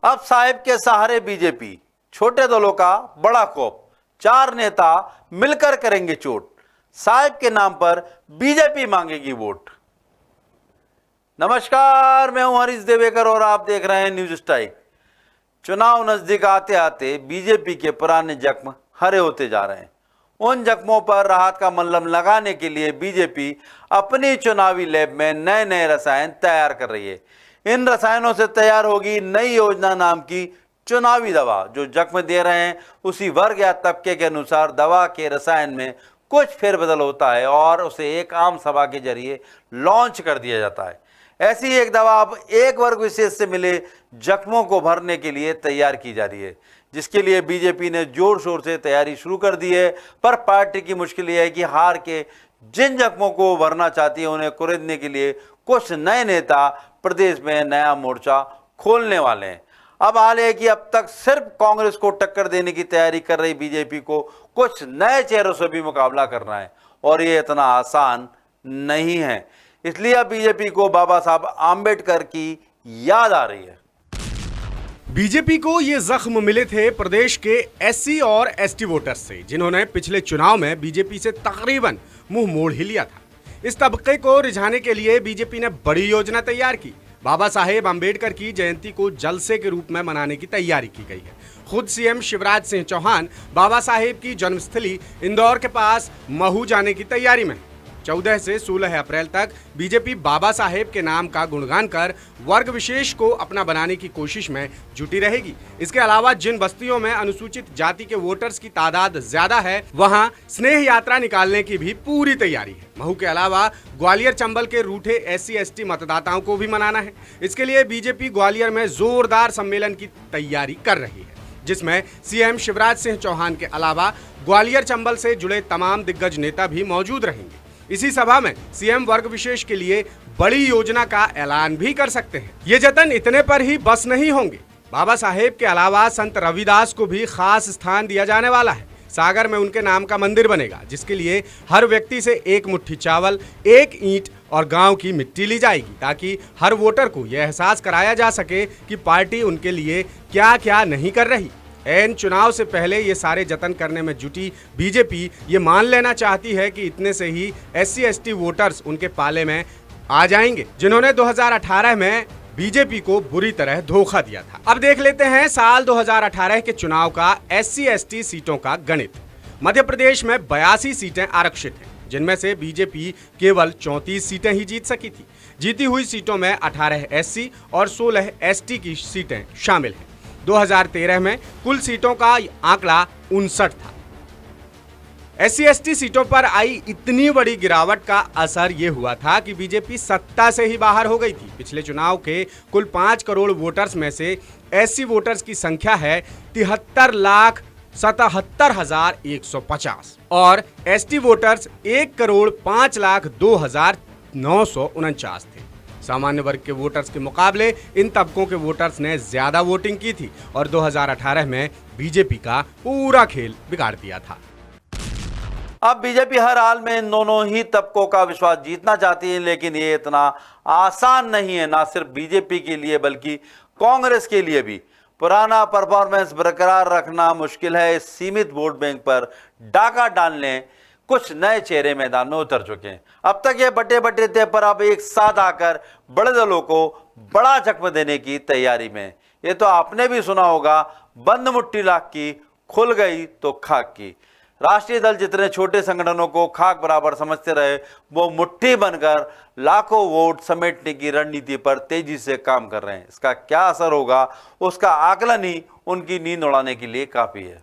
अब साहिब के सहारे बीजेपी, छोटे दलों का बड़ा खौफ, 4 नेता मिलकर करेंगे चोट, साहिब के नाम पर बीजेपी मांगेगी वोट। नमस्कार, मैं हूं हरीश देवेकर और आप देख रहे हैं न्यूज स्ट्राइक। चुनाव नजदीक आते आते बीजेपी के पुराने जख्म हरे होते जा रहे हैं। उन जख्मों पर राहत का मलहम लगाने के लिए बीजेपी अपनी चुनावी लैब में नए नए रसायन तैयार कर रही है। इन रसायनों से तैयार होगी नई योजना नाम की चुनावी दवा, जो जख्म दे रहे हैं उसी वर्ग या तबके के अनुसार दवा के रसायन में कुछ फेरबदल होता है और उसे एक आम सभा के जरिए लॉन्च कर दिया जाता है। ऐसी एक दवा अब एक वर्ग विशेष से मिले जख्मों को भरने के लिए तैयार की जा रही है, जिसके लिए बीजेपी ने जोर शोर से तैयारी शुरू कर दी है। पर पार्टी की मुश्किल यह है कि हार के जिन जख्मों को भरना चाहती है उन्हें कुरेदने के लिए कुछ नए नेता प्रदेश में नया मोर्चा खोलने वाले हैं। अब हाल है कि अब तक सिर्फ कांग्रेस को टक्कर देने की तैयारी कर रही बीजेपी को कुछ नए चेहरों से भी मुकाबला करना है और ये इतना आसान नहीं है। इसलिए अब बीजेपी को बाबा साहब आम्बेडकर की याद आ रही है। बीजेपी को ये जख्म मिले थे प्रदेश के एससी और एसटी वोटर्स से, जिन्होंने पिछले चुनाव में बीजेपी से तकरीबन मुंह मोड़ ही लिया था। इस तबके को रिझाने के लिए बीजेपी ने बड़ी योजना तैयार की। बाबा साहेब आम्बेडकर की जयंती को जलसे के रूप में मनाने की तैयारी की गई है। खुद सीएम शिवराज सिंह चौहान बाबा साहेब की जन्मस्थली इंदौर के पास महू जाने की तैयारी में। 14 से 16 अप्रैल तक बीजेपी बाबा साहेब के नाम का गुणगान कर वर्ग विशेष को अपना बनाने की कोशिश में जुटी रहेगी। इसके अलावा जिन बस्तियों में अनुसूचित जाति के वोटर्स की तादाद ज्यादा है, वहां स्नेह यात्रा निकालने की भी पूरी तैयारी है। महू के अलावा ग्वालियर चंबल के रूठे एससी एसटी मतदाताओं को भी मनाना है। इसके लिए बीजेपी ग्वालियर में जोरदार सम्मेलन की तैयारी कर रही है, जिसमें सीएम शिवराज सिंह चौहान के अलावा ग्वालियर चंबल से जुड़े तमाम दिग्गज नेता भी मौजूद रहेंगे। इसी सभा में सीएम वर्ग विशेष के लिए बड़ी योजना का ऐलान भी कर सकते हैं। ये जतन इतने पर ही बस नहीं होंगे। बाबा साहेब के अलावा संत रविदास को भी खास स्थान दिया जाने वाला है। सागर में उनके नाम का मंदिर बनेगा, जिसके लिए हर व्यक्ति से एक मुट्ठी चावल, एक ईंट और गांव की मिट्टी ली जाएगी, ताकि हर वोटर को यह एहसास कराया जा सके कि पार्टी उनके लिए क्या क्या नहीं कर रही। एन चुनाव से पहले ये सारे जतन करने में जुटी बीजेपी ये मान लेना चाहती है कि इतने से ही एससी एसटी वोटर्स उनके पाले में आ जाएंगे, जिन्होंने 2018 में बीजेपी को बुरी तरह धोखा दिया था। अब देख लेते हैं साल 2018 के चुनाव का एससी एसटी सीटों का गणित। मध्य प्रदेश में 82 सीटें आरक्षित हैं, जिनमें से बीजेपी केवल 34 सीटें ही जीत सकी थी। जीती हुई सीटों में 18 एससी और 16 एसटी की सीटें शामिल हैं। 2013 में कुल सीटों का आंकड़ा 59 था। एससी एसटी सीटों पर आई इतनी बड़ी गिरावट का असर ये हुआ था कि बीजेपी सत्ता से ही बाहर हो गई थी। पिछले चुनाव के कुल 5 करोड़ वोटर्स में से एससी वोटर्स की संख्या है 73,77,150 और एसटी वोटर्स 1,05,02,949 थे। सामान्य वर्ग के वोटर्स के मुकाबले इन तबकों के वोटर्स ने ज्यादा वोटिंग की थी और 2018 में बीजेपी का पूरा खेल बिगाड़ दिया था। अब बीजेपी हर हाल में इन दोनों ही तबकों का विश्वास जीतना चाहती है, लेकिन ये इतना आसान नहीं है, ना सिर्फ बीजेपी के लिए बल्कि कांग्रेस के लिए भी। पुराना परफॉर्मेंस बरकरार रखना मुश्किल है। इस सीमित वोट बैंक पर डाका डालने कुछ नए चेहरे मैदान में उतर चुके हैं। अब तक ये बटे बटे थे, पर अब एक साथ आकर बड़े दलों को बड़ा जख्म देने की तैयारी में। ये तो आपने भी सुना होगा, बंद मुट्ठी लाख की, खुल गई तो खाक की। राष्ट्रीय दल जितने छोटे संगठनों को खाक बराबर समझते रहे, वो मुट्ठी बनकर लाखों वोट समेटने की रणनीति पर तेजी से काम कर रहे हैं। इसका क्या असर होगा, उसका आकलन ही उनकी नींद उड़ाने के लिए काफी है।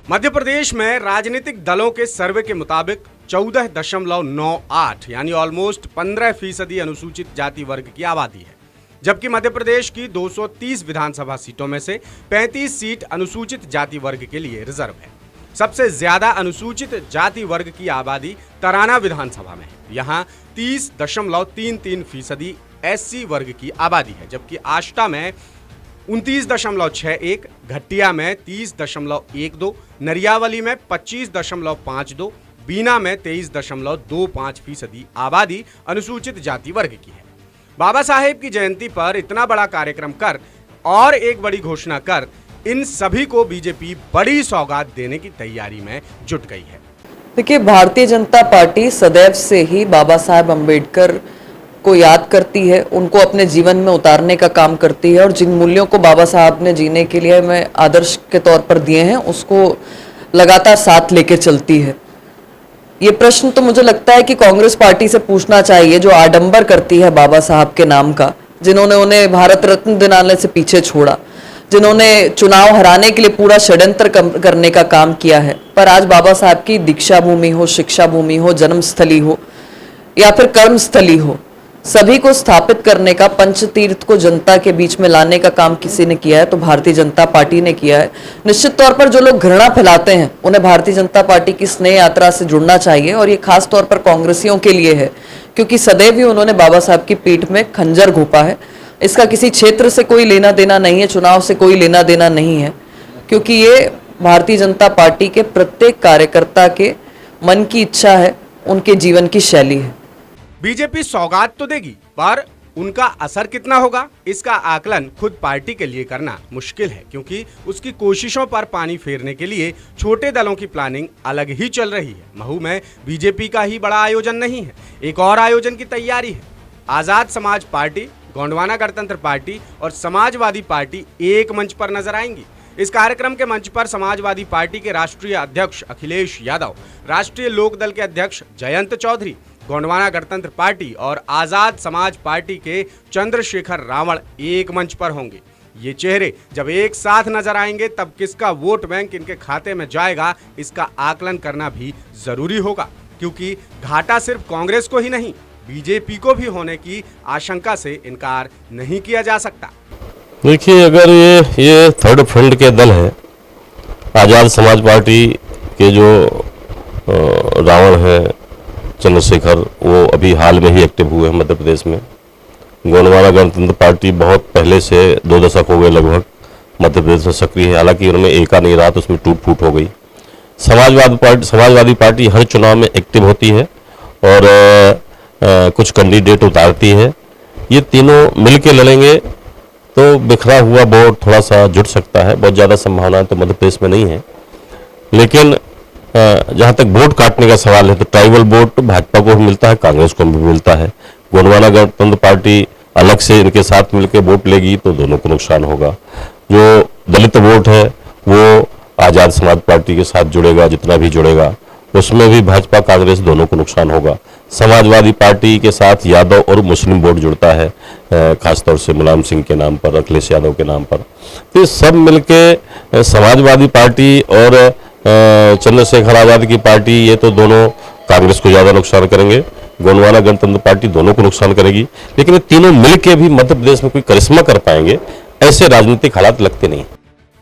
मध्य प्रदेश में राजनीतिक दलों के सर्वे के मुताबिक 14.98 यानी ऑलमोस्ट 15% अनुसूचित जाति वर्ग की आबादी है, जबकि मध्य प्रदेश की 230 विधानसभा सीटों में से 35 सीट अनुसूचित जाति वर्ग के लिए रिजर्व है। सबसे ज्यादा अनुसूचित जाति वर्ग की आबादी तराना विधानसभा में है। यहाँ 30.33% एससी वर्ग की आबादी है, जबकि आष्टा में 29.61, घटिया में 30.12, नरियावली में 25.52, बीना में 23.25% आबादी अनुसूचित जाति वर्ग की है। बाबा साहेब की जयंती पर इतना बड़ा कार्यक्रम कर और एक बड़ी घोषणा कर इन सभी को बीजेपी बड़ी सौगात देने की तैयारी में जुट गई है। देखिए, भारतीय जनता पार्टी सदैव से ही बाबा साहेब अम्बेडकर को याद करती है, उनको अपने जीवन में उतारने का काम करती है और जिन मूल्यों को बाबा साहब ने जीने के लिए हमें आदर्श के तौर पर दिए हैं उसको लगातार साथ लेके चलती है। ये प्रश्न तो मुझे लगता है कि कांग्रेस पार्टी से पूछना चाहिए, जो आडंबर करती है बाबा साहब के नाम का, जिन्होंने उन्हें भारत रत्न दिलाने से पीछे छोड़ा, जिन्होंने चुनाव हराने के लिए पूरा षड्यंत्र करने का काम किया है, पर आज बाबा साहब की दीक्षा भूमि हो, शिक्षा भूमि हो, जन्मस्थली हो या फिर कर्मस्थली हो, सभी को स्थापित करने का, पंचतीर्थ को जनता के बीच में लाने का काम किसी ने किया है तो भारतीय जनता पार्टी ने किया है। निश्चित तौर पर जो लोग घृणा फैलाते हैं उन्हें भारतीय जनता पार्टी की स्नेह यात्रा से जुड़ना चाहिए और ये खास तौर पर कांग्रेसियों के लिए है, क्योंकि सदैव ही उन्होंने बाबा साहब की पीठ में खंजर घोंपा है। इसका किसी क्षेत्र से कोई लेना देना नहीं है, चुनाव से कोई लेना देना नहीं है, क्योंकि ये भारतीय जनता पार्टी के प्रत्येक कार्यकर्ता के मन की इच्छा है, उनके जीवन की शैली है। बीजेपी सौगात तो देगी, पर उनका असर कितना होगा इसका आकलन खुद पार्टी के लिए करना मुश्किल है, क्योंकि उसकी कोशिशों पर पानी फेरने के लिए छोटे दलों की प्लानिंग अलग ही चल रही है। महू में बीजेपी का ही बड़ा आयोजन नहीं है, एक और आयोजन की तैयारी है। आजाद समाज पार्टी, गोंडवाना गणतंत्र पार्टी और समाजवादी पार्टी एक मंच पर नजर आएंगी। इस कार्यक्रम के मंच पर समाजवादी पार्टी के राष्ट्रीय अध्यक्ष अखिलेश यादव, राष्ट्रीय लोकदल के अध्यक्ष जयंत चौधरी, गोंडवाना गणतंत्र पार्टी और आजाद समाज पार्टी के चंद्रशेखर रावण एक मंच पर होंगे। ये चेहरे जब एक साथ नजर आएंगे तब किसका वोट बैंक इनके खाते में जाएगा इसका आकलन करना भी जरूरी होगा, क्योंकि घाटा सिर्फ कांग्रेस को ही नहीं, बीजेपी को भी होने की आशंका से इनकार नहीं किया जा सकता। देखिए, अगर ये थर्ड फ्रंट के दल हैं, आजाद समाज पार्टी के जो रावण है चंद्रशेखर, वो अभी हाल में ही एक्टिव हुए हैं मध्य प्रदेश में। गोंडवाना गणतंत्र पार्टी बहुत पहले से 2 दशक हो गए लगभग मध्य प्रदेश में सक्रिय है, हालांकि उनमें एका नहीं रहा तो उसमें टूट फूट हो गई। समाजवादी पार्टी हर चुनाव में एक्टिव होती है और कुछ कैंडिडेट उतारती है। ये तीनों मिलके लड़ेंगे तो बिखरा हुआ वोट थोड़ा सा जुट सकता है। बहुत ज़्यादा संभावना तो मध्य प्रदेश में नहीं है, लेकिन जहाँ तक वोट काटने का सवाल है तो ट्राइबल वोट भाजपा को भी मिलता है, कांग्रेस को भी मिलता है। गोंडवाना गणतंत्र पार्टी अलग से इनके साथ मिलकर वोट लेगी तो दोनों को नुकसान होगा। जो दलित वोट है वो आजाद समाज पार्टी के साथ जुड़ेगा, जितना भी जुड़ेगा उसमें भी भाजपा कांग्रेस दोनों को नुकसान होगा। समाजवादी पार्टी के साथ यादव और मुस्लिम वोट जुड़ता है, खासतौर से मुलायम सिंह के नाम पर, अखिलेश यादव के नाम पर। तो ये सब मिलके समाजवादी पार्टी और चंद्रशेखर आजाद की पार्टी, ये तो दोनों कांग्रेस को ज्यादा नुकसान करेंगे, गोंडवाना गणतंत्र पार्टी दोनों को नुकसान करेगी। लेकिन ये तीनों मिलके भी मध्य प्रदेश में कोई करिश्मा कर पाएंगे ऐसे राजनीतिक हालात लगते नहीं।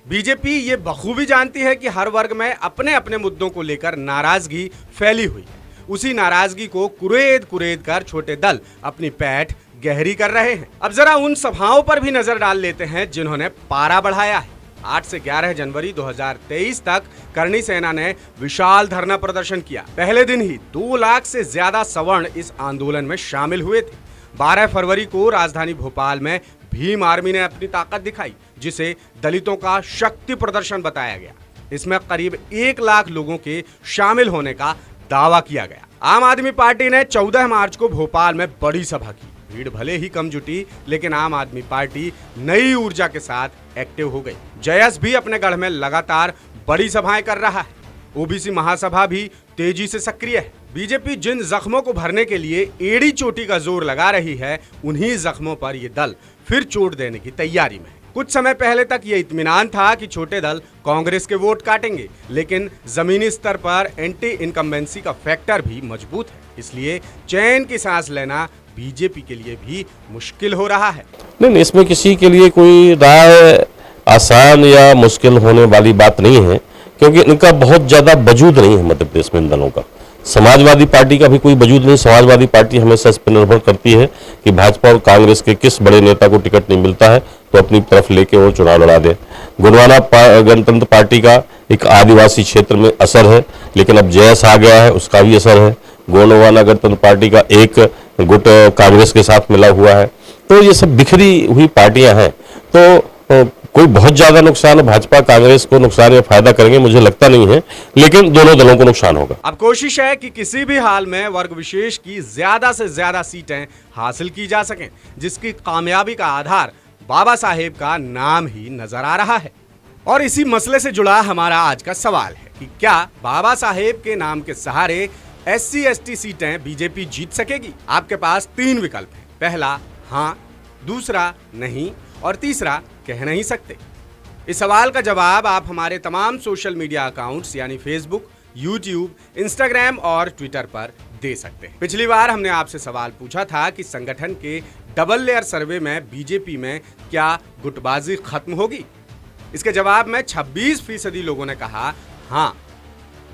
बीजेपी ये बखूबी जानती है कि हर वर्ग में अपने अपने मुद्दों को लेकर नाराजगी फैली हुई है। उसी नाराजगी को कुरेद कर छोटे दल अपनी पैठ गहरी कर रहे हैं। अब जरा उन सभाओं पर भी नजर डाल लेते हैं जिन्होंने पारा बढ़ाया है। 8 से 11 जनवरी 2023 तक करणी सेना ने विशाल धरना प्रदर्शन किया। पहले दिन ही 2 लाख से ज्यादा सवर्ण इस आंदोलन में शामिल हुए थे। 12 फरवरी को राजधानी भोपाल में भीम आर्मी ने अपनी ताकत दिखाई, जिसे दलितों का शक्ति प्रदर्शन बताया गया। इसमें करीब 1 लाख लोगों के शामिल होने का दावा किया गया। आम आदमी पार्टी ने 14 मार्च को भोपाल में बड़ी सभा की। भीड़ भले ही कम जुटी, लेकिन आम आदमी पार्टी नई ऊर्जा के साथ एक्टिव हो गई। जयस भी अपने गढ़ में लगातार बड़ी सभाएं कर रहा है। ओबीसी महासभा भी तेजी से सक्रिय है। बीजेपी जिन जख्मों को भरने के लिए एड़ी चोटी का जोर लगा रही है, उन्हीं जख्मों पर ये दल फिर चोट देने की तैयारी में है। कुछ समय पहले तक ये इत्मीनान था कि छोटे दल कांग्रेस के वोट काटेंगे, लेकिन जमीनी स्तर पर एंटी इनकम्बेंसी का फैक्टर भी मजबूत है। इसलिए चैन की सांस लेना बीजेपी के लिए भी मुश्किल हो रहा है। नहीं, इसमें किसी के लिए कोई राय आसान या मुश्किल होने वाली बात नहीं है, क्योंकि इनका बहुत ज्यादा वजूद नहीं है मध्य प्रदेश में इन दलों का। समाजवादी पार्टी का भी कोई वजूद नहीं। समाजवादी पार्टी हमेशा इस पर निर्भर करती है कि भाजपा और कांग्रेस के किस बड़े नेता को टिकट नहीं मिलता है तो अपनी तरफ लेके वो चुनाव लड़ा दे। गोंडवाना गणतंत्र पार्टी का एक आदिवासी क्षेत्र में असर है, लेकिन अब जयस आ गया है, उसका भी असर है। गोंडवाना गणतंत्र पार्टी का एक गुट कांग्रेस के साथ मिला हुआ है। तो ये सब बिखरी हुई पार्टियां हैं। तो कोई बहुत ज्यादा नुकसान भाजपा कांग्रेस को नुकसान या फायदा करेंगे मुझे लगता नहीं है, लेकिन दोनों दलों को नुकसान होगा। अब कोशिश है कि किसी भी हाल में वर्ग विशेष की ज्यादा से ज्यादा सीटें हासिल की जा सकें, जिसकी कामयाबी का आधार बाबा साहेब का नाम ही नजर आ रहा है। और इसी मसले से जुड़ा हमारा आज का सवाल है कि क्या बाबा साहेब के नाम के सहारे SC ST सीटें बीजेपी जीत सकेगी? आपके पास 3 विकल्प हैं। पहला हाँ, दूसरा नहीं और तीसरा कह नहीं सकते। इस सवाल का जवाब आप हमारे तमाम सोशल मीडिया अकाउंट्स यानी फेसबुक, यूट्यूब, इंस्टाग्राम और ट्विटर पर दे सकते हैं। पिछली बार हमने आपसे सवाल पूछा था कि संगठन के डबल लेयर सर्वे में बीजेपी में क्या गुटबाजी खत्म होगी। इसके जवाब में 26% लोगों ने कहा हाँ,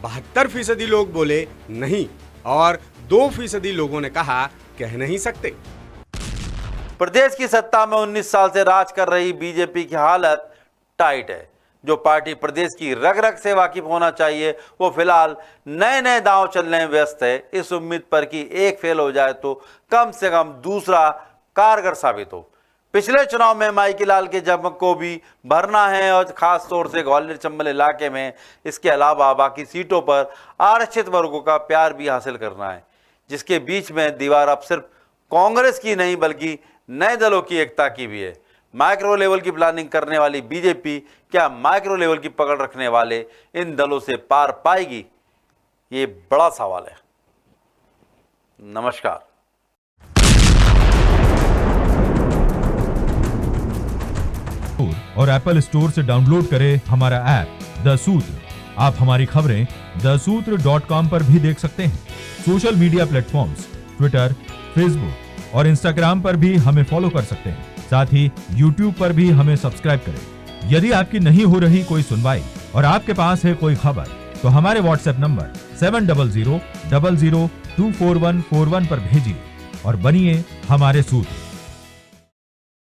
72% लोग बोले नहीं और 2% लोगों ने कहा कह नहीं सकते। प्रदेश की सत्ता में 19 साल से राज कर रही बीजेपी की हालत टाइट है। जो पार्टी प्रदेश की रग रग से वाकिफ होना चाहिए वो फिलहाल नए नए दांव चलने में व्यस्त है, इस उम्मीद पर कि एक फेल हो जाए तो कम से कम दूसरा कारगर साबित हो। पिछले चुनाव में माइकी लाल के जगमग को भी भरना है और खास तौर से ग्वालियर चंबल इलाके में, इसके अलावा बाकी सीटों पर आरक्षित वर्गों का प्यार भी हासिल करना है, जिसके बीच में दीवार अब सिर्फ कांग्रेस की नहीं बल्कि नए दलों की एकता की भी है। माइक्रो लेवल की प्लानिंग करने वाली बीजेपी क्या माइक्रो लेवल की पकड़ रखने वाले इन दलों से पार पाएगी? ये बड़ा सवाल है। नमस्कार। और एप्पल स्टोर से डाउनलोड करें हमारा ऐप द सूत्र। आप हमारी खबरें thesutra.com पर भी देख सकते हैं। Social media platforms Twitter, Facebook और इंस्टाग्राम पर भी हमें फॉलो कर सकते हैं। साथ ही यूट्यूब पर भी हमें सब्सक्राइब करें। यदि आपकी नहीं हो रही कोई सुनवाई और आपके पास है कोई खबर तो हमारे व्हाट्सएप नंबर 700000244141 पर भेजिए और बनिए हमारे सूत्र।